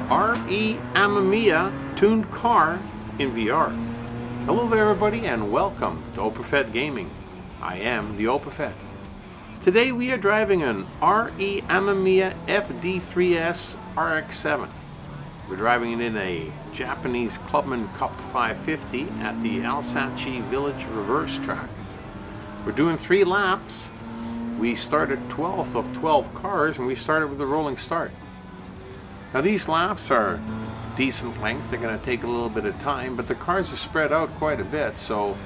RE Amemiya Tuned Car in VR. Hello there everybody and welcome to OPAFET Gaming. I am the OPAFET. Today we are driving an RE Amemiya FD3S RX-7. We're driving it in a Japanese Clubman Cup 550 at the Alsace Village reverse track. We're doing 3 laps. We started 12th of 12 cars and we started with a rolling start. Now these laps are decent length, they're going to take a little bit of time, but the cars are spread out quite a bit, so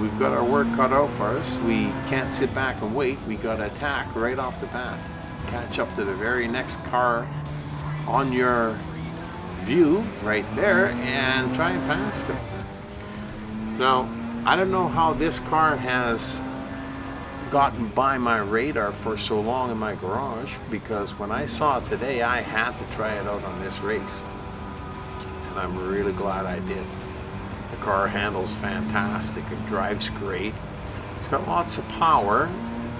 we've got our work cut out for us. We can't sit back and wait, we got to attack right off the bat. Catch up to the very next car on your view right there and try and pass them. Now, I don't know how this car has gotten by my radar for so long in my garage, because when I saw it today I had to try it out on this race, and I'm really glad I did. The car handles fantastic, it drives great, it's got lots of power,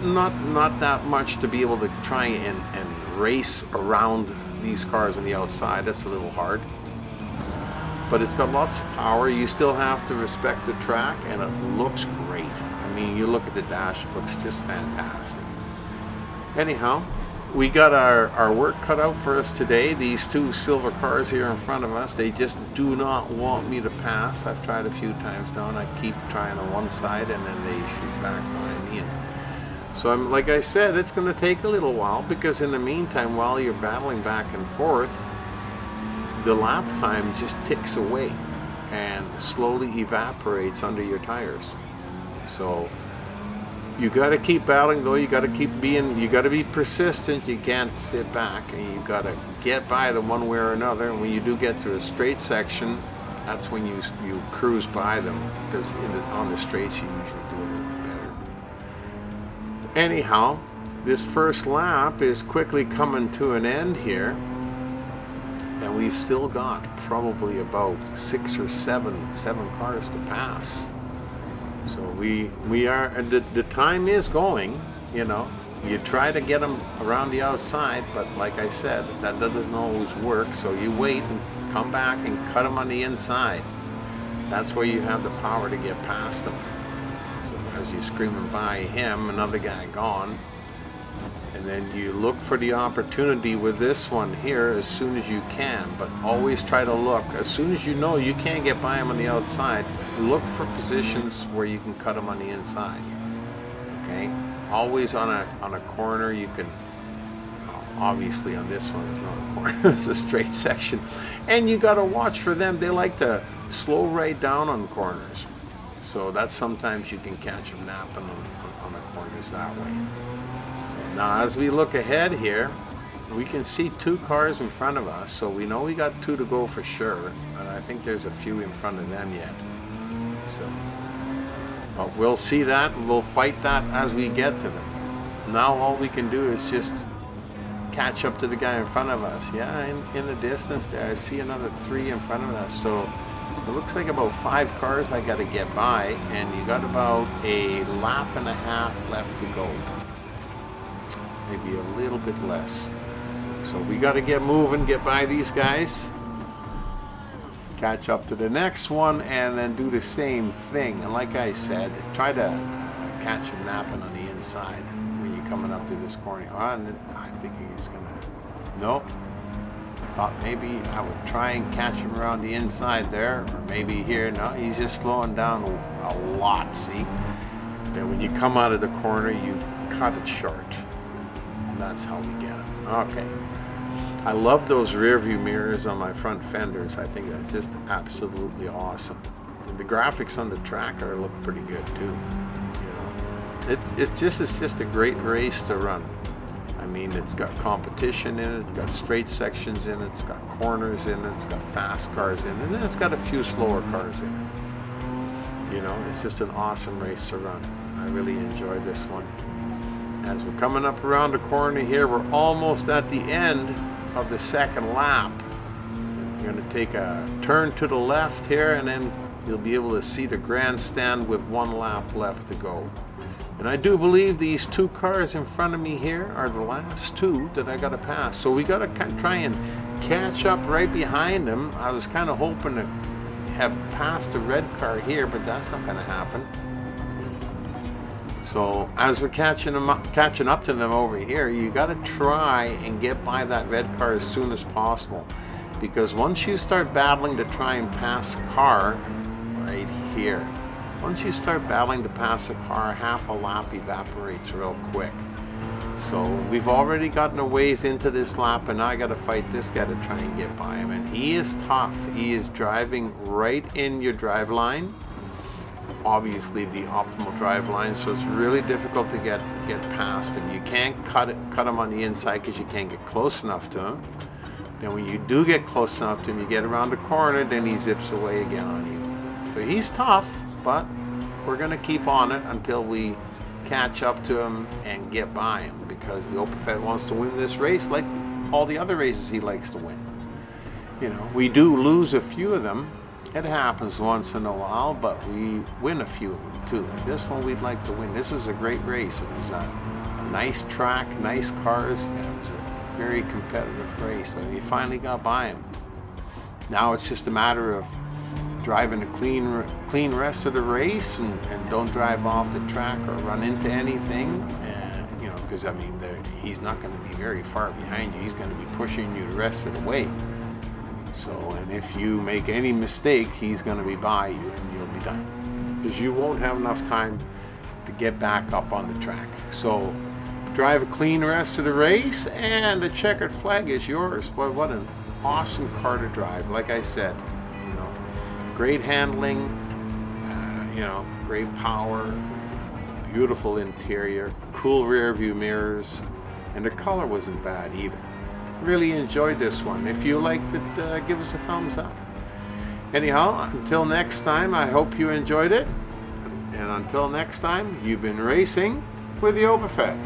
not that much to be able to try and race around these cars on the outside. That's a little hard, but it's got lots of power. You still have to respect the track, and it looks great. I mean, you look at the dash, it looks just fantastic. Anyhow, we got our work cut out for us today. These 2 silver cars here in front of us, they just do not want me to pass. I've tried a few times now, and I keep trying on one side, and then they shoot back behind me. So like I said, it's going to take a little while, because in the meantime, while you're battling back and forth, the lap time just ticks away and slowly evaporates under your tires. So you got to keep battling, though. You got to be persistent. You can't sit back, and you got to get by them one way or another. And when you do get to a straight section, that's when you cruise by them, because on the straights you usually do a little bit better. Anyhow, this first lap is quickly coming to an end here, and we've still got probably about 6 or 7 cars to pass. So we are, the time is going, you know. You try to get them around the outside, but like I said, that doesn't always work. So you wait and come back and cut them on the inside. That's where you have the power to get past them. So as you're screaming by him, another guy gone. And then you look for the opportunity with this one here as soon as you can, but always try to look. As soon as you know you can't get by him on the outside, look for positions where you can cut him on the inside. Okay? Always on a corner. You can, obviously on this one, it's not a corner, it's a straight section. And you got to watch for them. They like to slow right down on corners. So that's sometimes you can catch them napping on the corners that way. Now as we look ahead here, we can see 2 cars in front of us, so we know we got 2 to go for sure, and I think there's a few in front of them yet. So, but we'll see that, and we'll fight that as we get to them. Now all we can do is just catch up to the guy in front of us. Yeah, in the distance there, I see another 3 in front of us, so it looks like about 5 cars I got to get by, and you got about a lap and a half left to go. Maybe a little bit less. So we got to get moving, get by these guys, catch up to the next one, and then do the same thing. And like I said, try to catch him napping on the inside when you're coming up to this corner. And I think he's gonna, nope. I thought maybe I would try and catch him around the inside there, or maybe here. No, he's just slowing down a lot, see? And when you come out of the corner, you cut it short. That's how we get it. Okay. I love those rear view mirrors on my front fenders. I think that's just absolutely awesome. And the graphics on the tracker look pretty good too. You know, it's just a great race to run. I mean, it's got competition in it, it's got straight sections in it, it's got corners in it, it's got fast cars in it, and then it's got a few slower cars in it. You know, it's just an awesome race to run. I really enjoyed this one. As we're coming up around the corner here, we're almost at the end of the second lap. You're going to take a turn to the left here, and then you'll be able to see the grandstand with 1 lap left to go. And I do believe these 2 cars in front of me here are the last 2 that I got to pass. So we got to try and catch up right behind them. I was kind of hoping to have passed the red car here, but that's not going to happen. So as we're catching up to them over here, you got to try and get by that red car as soon as possible. Because once you start battling to try and pass a car right here, once you start battling to pass a car, half a lap evaporates real quick. So we've already gotten a ways into this lap, and now I got to fight this guy to try and get by him. And he is tough. He is driving right in your drive line. Obviously the optimal drive line, so it's really difficult to get past him. You can't cut him on the inside because you can't get close enough to him. Then when you do get close enough to him, you get around the corner, then he zips away again on you. So he's tough, but we're going to keep on it until we catch up to him and get by him, because the Opel wants to win this race like all the other races he likes to win. You know, we do lose a few of them. It happens once in a while, but we win a few of them too. Like this one we'd like to win. This is a great race. It was a nice track, nice cars, and it was a very competitive race. But we finally got by him. Now it's just a matter of driving a clean rest of the race, and don't drive off the track or run into anything. You know, because I mean, he's not going to be very far behind you. He's going to be pushing you the rest of the way. So, and if you make any mistake, he's going to be by you and you'll be done. Because you won't have enough time to get back up on the track. So, drive a clean rest of the race, and the checkered flag is yours. Boy, what an awesome car to drive. Like I said, you know, great handling, you know, great power, beautiful interior, cool rear view mirrors, and the color wasn't bad either. Really enjoyed this one. If you liked it, give us a thumbs up. Anyhow, until next time, I hope you enjoyed it. And until next time, you've been racing with the Opel.